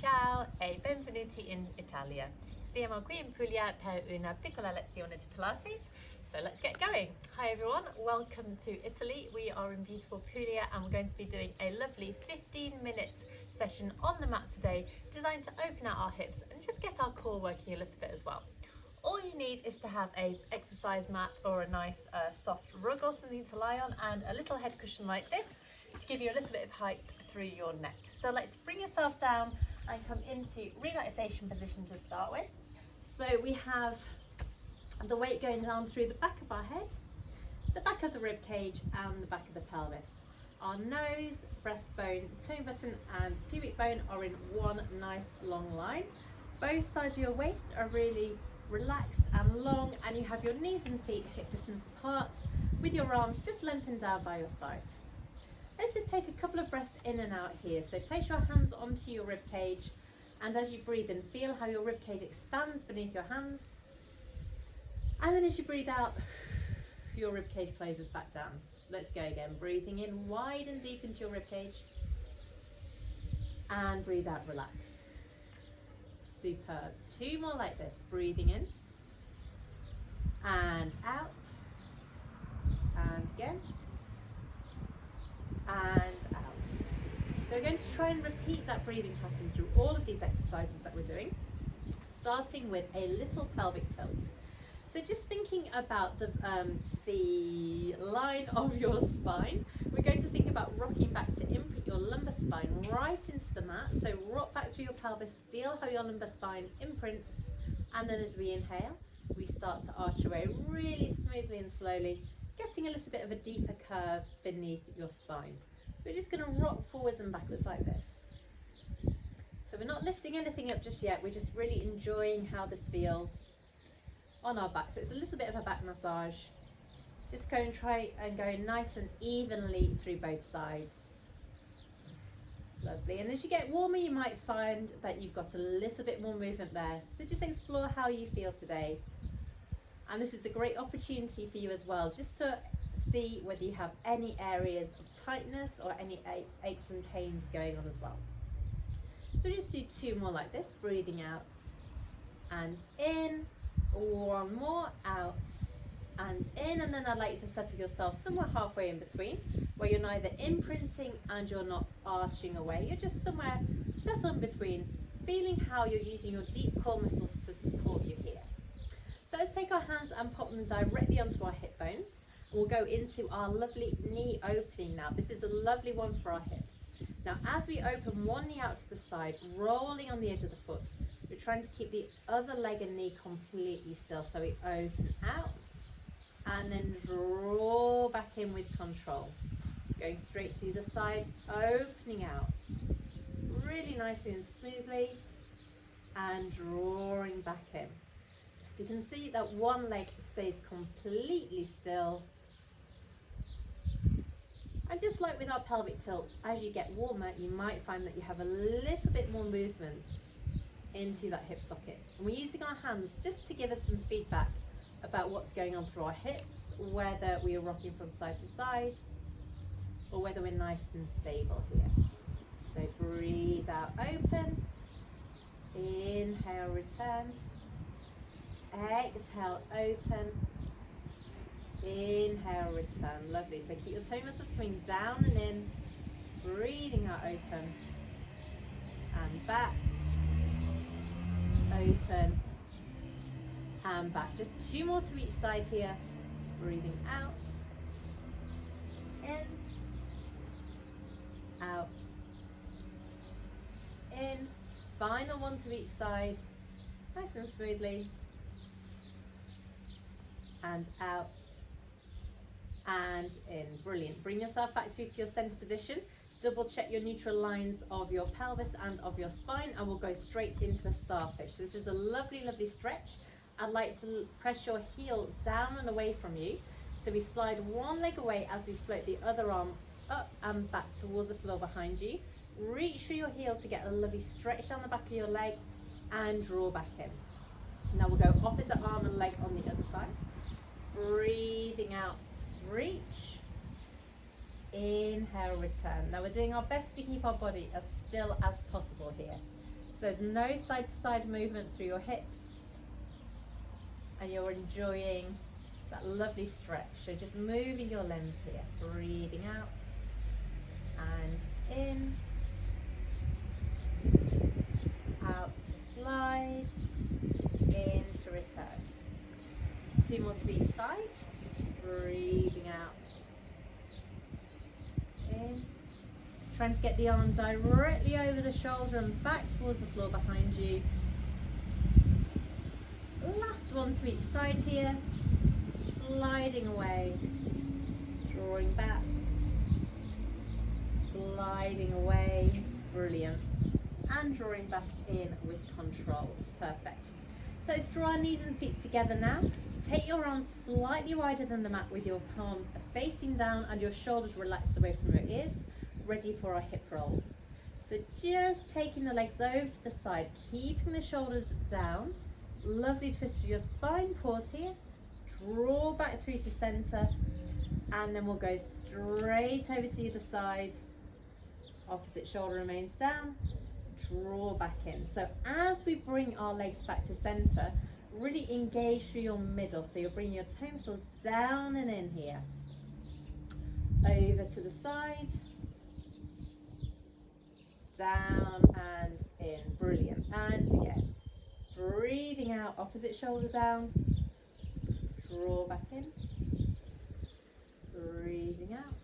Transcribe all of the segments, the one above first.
Ciao e benvenuti in Italia. Siamo qui in Puglia per una piccola lezione di Pilates. So let's get going. Hi everyone, welcome to Italy. We are in beautiful Puglia and we're going to be doing a lovely 15-minute session on the mat today designed to open out our hips and just get our core working a little bit as well. All you need is to have an exercise mat or a nice soft rug or something to lie on and a little head cushion like this to give you a little bit of height through your neck. So let's bring yourself down and come into relaxation position to start with. So we have the weight going down through the back of our head, the back of the rib cage and the back of the pelvis. Our nose, breastbone, tummy button and pubic bone are in one nice long line. Both sides of your waist are really relaxed and long, and you have your knees and feet hip distance apart with your arms just lengthened down by your side. Let's just take a couple of breaths in and out here. So place your hands onto your rib cage, and as you breathe in, feel how your rib cage expands beneath your hands, and then as you breathe out, your rib cage closes back down. Let's go again. Breathing in wide and deep into your rib cage, and breathe out, relax. Superb. Two more like this. Breathing in and out, and again and out. So we're going to try and repeat that breathing pattern through all of these exercises that we're doing, starting with a little pelvic tilt. So just thinking about the line of your spine, we're going to think about rocking back to input your lumbar spine right into the mat. So rock back through your pelvis, feel how your lumbar spine imprints, and then as we inhale, we start to arch away really smoothly and slowly, getting a little bit of a deeper curve beneath your spine. We're just going to rock forwards and backwards like this. So we're not lifting anything up just yet, we're just really enjoying how this feels on our back. So it's a little bit of a back massage. Just go and try and go nice and evenly through both sides. Lovely. And as you get warmer, you might find that you've got a little bit more movement there. So just explore how you feel today. And this is a great opportunity for you as well, just to see whether you have any areas of tightness or any aches and pains going on as well. So just do two more like this, breathing out and in. One more, out and in, and then I'd like you to settle yourself somewhere halfway in between, where you're neither imprinting and you're not arching away. You're just somewhere settled in between, feeling how you're using your deep core muscles to support you here. So let's take our hands and pop them directly onto our hip bones. We'll go into our lovely knee opening now. This is a lovely one for our hips. Now as we open one knee out to the side, rolling on the edge of the foot, we're trying to keep the other leg and knee completely still. So we open out and then draw back in with control. Going straight to the side, opening out really nicely and smoothly and drawing back in. So you can see that one leg stays completely still. And just like with our pelvic tilts, as you get warmer, you might find that you have a little bit more movement into that hip socket. And we're using our hands just to give us some feedback about what's going on through our hips, whether we are rocking from side to side or whether we're nice and stable here. So breathe out, open, inhale, return, exhale, open, inhale, return. Lovely. So keep your toe muscles coming down and in, breathing out, open and back, open and back. Just two more to each side here. Breathing out, in, out, in. Final one to each side, nice and smoothly, and out and in. Brilliant. Bring yourself back through to your center position. Double check your neutral lines of your pelvis and of your spine, and we'll go straight into a starfish. So this is a lovely, lovely stretch. I'd like to press your heel down and away from you. So we slide one leg away as we float the other arm up and back towards the floor behind you. Reach through your heel to get a lovely stretch down the back of your leg and draw back in. Now we'll go opposite arm and leg on the other side. Breathing out, reach, inhale, return. Now we're doing our best to keep our body as still as possible here. So there's no side to side movement through your hips, and you're enjoying that lovely stretch. So just moving your limbs here, breathing out and in, out to slide, in to return. 2 more to each side, breathing out, in. Trying to get the arm directly over the shoulder and back towards the floor behind you. Last one to each side here, sliding away, drawing back, sliding away, brilliant, and drawing back in with control, perfect. So let's draw our knees and feet together now. Take your arms slightly wider than the mat with your palms facing down and your shoulders relaxed away from your ears, ready for our hip rolls. So just taking the legs over to the side, keeping the shoulders down, lovely twist of your spine, pause here, draw back through to center, and then we'll go straight over to the other side, opposite shoulder remains down, draw back in. So as we bring our legs back to center, really engage through your middle, so you're bringing your toe muscles down and in here, over to the side, down and in, brilliant, and again, breathing out, opposite shoulder down, draw back in, breathing out,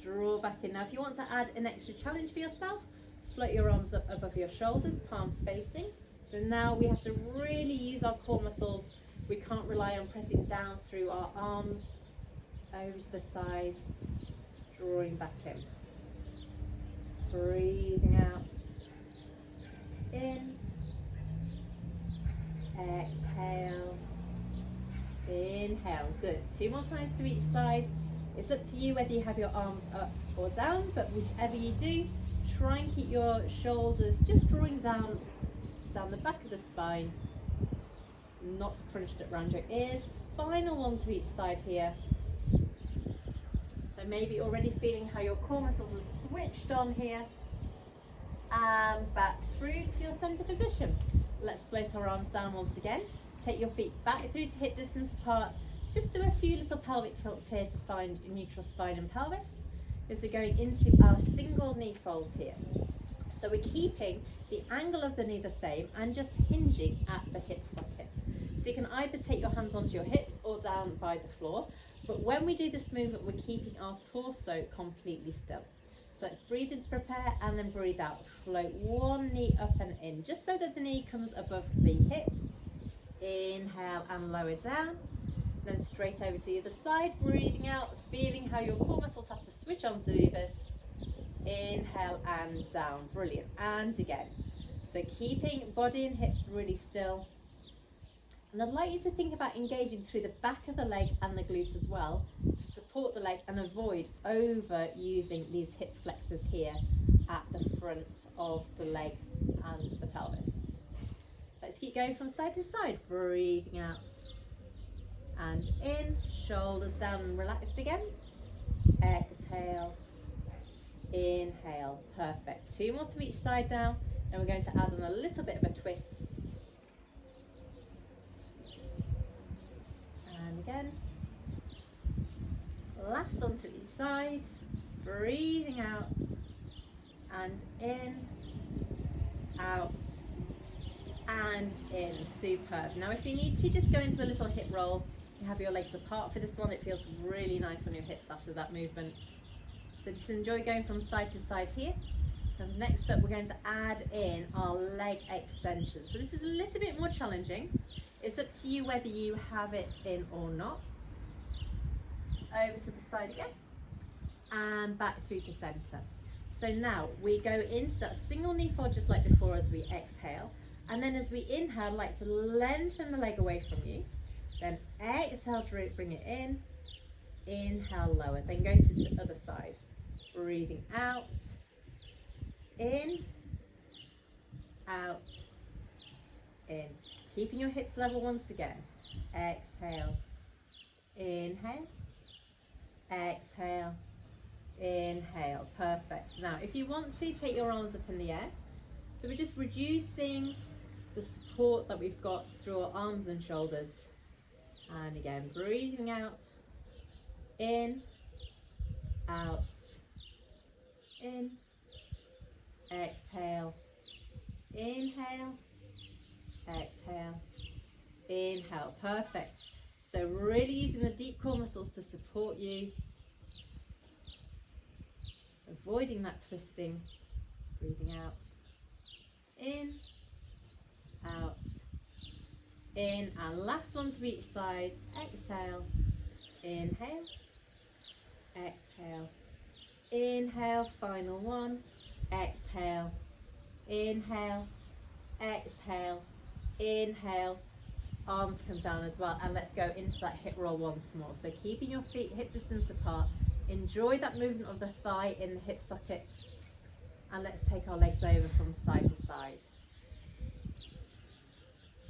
draw back in. Now if you want to add an extra challenge for yourself, float your arms up above your shoulders, palms facing. So now we have to really use our core muscles. We can't rely on pressing down through our arms, over to the side, drawing back in. Breathing out, in, exhale, inhale, good. 2 more times to each side. It's up to you whether you have your arms up or down, but whichever you do, try and keep your shoulders just drawing down the back of the spine, not crunched up around your ears. Final one to each side here. So maybe already feeling how your core muscles are switched on here, and back through to your center position. Let's float our arms down once again. Take your feet back through to hip distance apart. Just do a few little pelvic tilts here to find your neutral spine and pelvis, as we're going into our single knee folds here. So we're keeping the angle of the knee the same and just hinging at the hip socket. So you can either take your hands onto your hips or down by the floor, but when we do this movement, we're keeping our torso completely still. So let's breathe in to prepare and then breathe out. Float one knee up and in, just so that the knee comes above the hip. Inhale and lower down. Then straight over to the other side, breathing out, feeling how your core muscles have to switch on to do this. Inhale and down, brilliant, and again. So keeping body and hips really still. And I'd like you to think about engaging through the back of the leg and the glute as well, to support the leg and avoid over using these hip flexors here at the front of the leg and the pelvis. Let's keep going from side to side, breathing out and in, shoulders down and relaxed again. Exhale, inhale, perfect. 2 more to each side now, and we're going to add on a little bit of a twist. And again, last one to each side, breathing out and in, out and in, superb. Now if you need to, just go into a little hip roll. You have your legs apart for this one. It feels really nice on your hips after that movement. So just enjoy going from side to side here. And next up, we're going to add in our leg extension. So this is a little bit more challenging. It's up to you whether you have it in or not. Over to the side again, and back through to center. So now we go into that single knee fold just like before as we exhale. And then as we inhale, I'd like to lengthen the leg away from you. Then exhale to bring it in. Inhale, lower. Then go to the other side. Breathing out, in, out, in. Keeping your hips level once again. Exhale, inhale, exhale, inhale. Perfect. Now, if you want to, take your arms up in the air. So we're just reducing the support that we've got through our arms and shoulders. And again, breathing out, in, out, in, exhale, inhale, exhale, inhale. Perfect. So really using the deep core muscles to support you, avoiding that twisting, breathing out, in, out, in, and last one to each side. Exhale, inhale, exhale, inhale, final one, exhale, inhale, exhale, inhale, arms come down as well, and let's go into that hip roll once more. So keeping your feet hip distance apart, enjoy that movement of the thigh in the hip sockets, and let's take our legs over from side to side.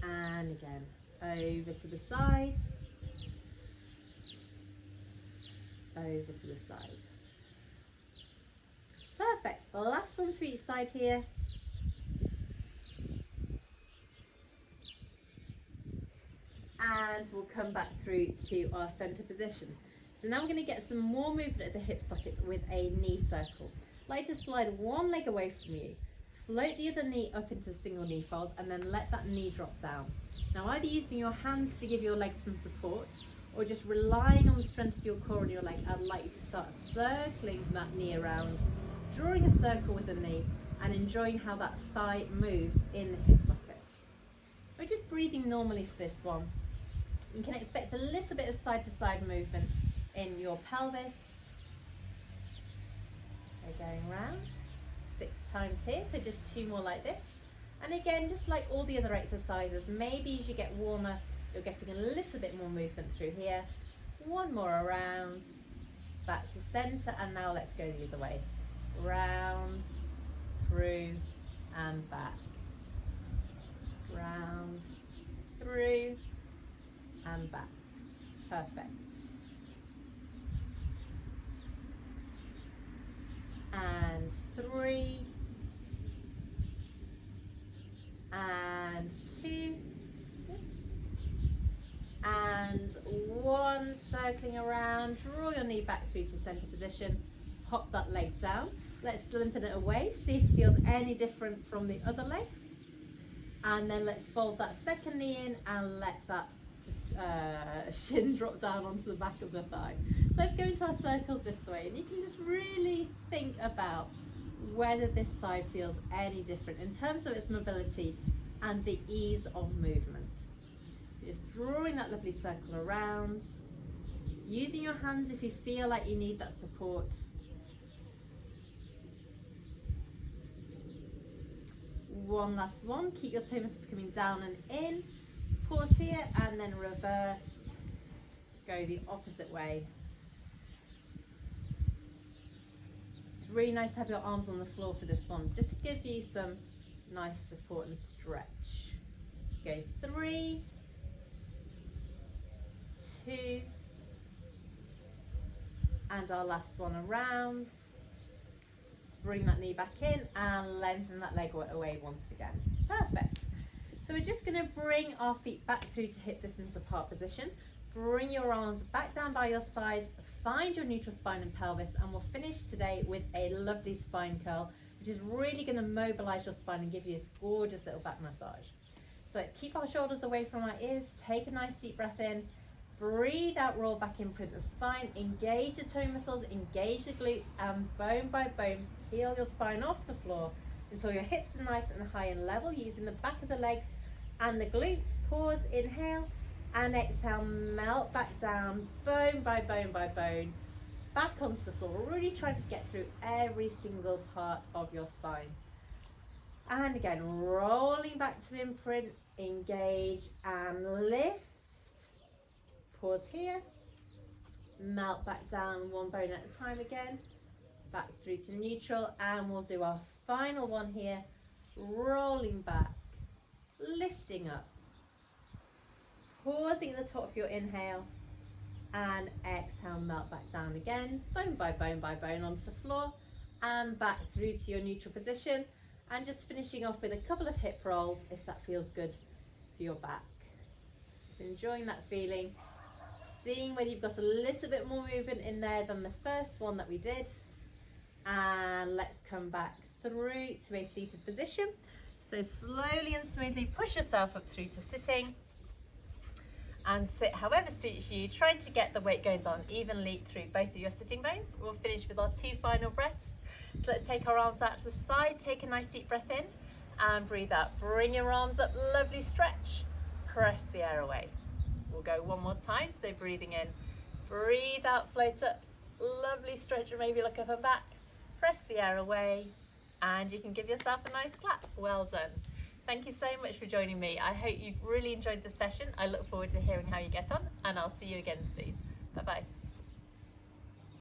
And again, over to the side, over to the side. Perfect. Last one to each side here. And we'll come back through to our center position. So now we're going to get some more movement at the hip sockets with a knee circle. Like to slide one leg away from you, float the other knee up into a single knee fold, and then let that knee drop down. Now either using your hands to give your legs some support, or just relying on the strength of your core and your leg, I'd like you to start circling that knee around, drawing a circle with the knee, and enjoying how that thigh moves in the hip socket. We're just breathing normally for this one. You can expect a little bit of side to side movement in your pelvis. We're going round 6 times here, so just 2 more like this. And again, just like all the other exercises, maybe as you get warmer, you're getting a little bit more movement through here. 1 more around, back to center, and now let's go the other way. Round, through, and back. Round, through, and back. Perfect. And 3, and 2, good, and 1, circling around, draw your knee back through to center position, pop that leg down, let's lengthen it away, see if it feels any different from the other leg, and then let's fold that second knee in and let that shin drop down onto the back of the thigh. Let's go into our circles this way, and you can just really think about whether this side feels any different in terms of its mobility and the ease of movement. You're just drawing that lovely circle around, using your hands if you feel like you need that support. One last one, keep your toe muscles coming down and in. Pause here and then reverse, go the opposite way. It's really nice to have your arms on the floor for this one, just to give you some nice support and stretch. Let's go 3, 2, and our last one around. Bring that knee back in and lengthen that leg away once again. Perfect. So we're just going to bring our feet back through to hip distance apart position. Bring your arms back down by your sides, find your neutral spine and pelvis, and we'll finish today with a lovely spine curl, which is really going to mobilize your spine and give you this gorgeous little back massage. So let's keep our shoulders away from our ears, take a nice deep breath in, breathe out, roll back, imprint the spine, engage the toe muscles, engage the glutes, and bone by bone, peel your spine off the floor until your hips are nice and high and level, using the back of the legs and the glutes. Pause, inhale, and exhale, melt back down, bone by bone by bone, back onto the floor. We're really trying to get through every single part of your spine. And again, rolling back to imprint, engage and lift. Pause here, melt back down, one bone at a time again, back through to neutral, and we'll do our final one here, rolling back, lifting up, pausing at the top of your inhale, and exhale, melt back down again, bone by bone by bone onto the floor, and back through to your neutral position. And just finishing off with a couple of hip rolls if that feels good for your back. Just enjoying that feeling, seeing whether you've got a little bit more movement in there than the first one that we did. And let's come back through to a seated position. So slowly and smoothly push yourself up through to sitting, and sit however suits you, trying to get the weight going down evenly through both of your sitting bones. We'll finish with our 2 final breaths. So let's take our arms out to the side, take a nice deep breath in and breathe out. Bring your arms up, lovely stretch, press the air away. We'll go one more time, so breathing in, breathe out, float up, lovely stretch, or maybe look up and back, press the air away, and you can give yourself a nice clap. Well done. Thank you so much for joining me. I hope you've really enjoyed the session. I look forward to hearing how you get on, and I'll see you again soon. Bye bye.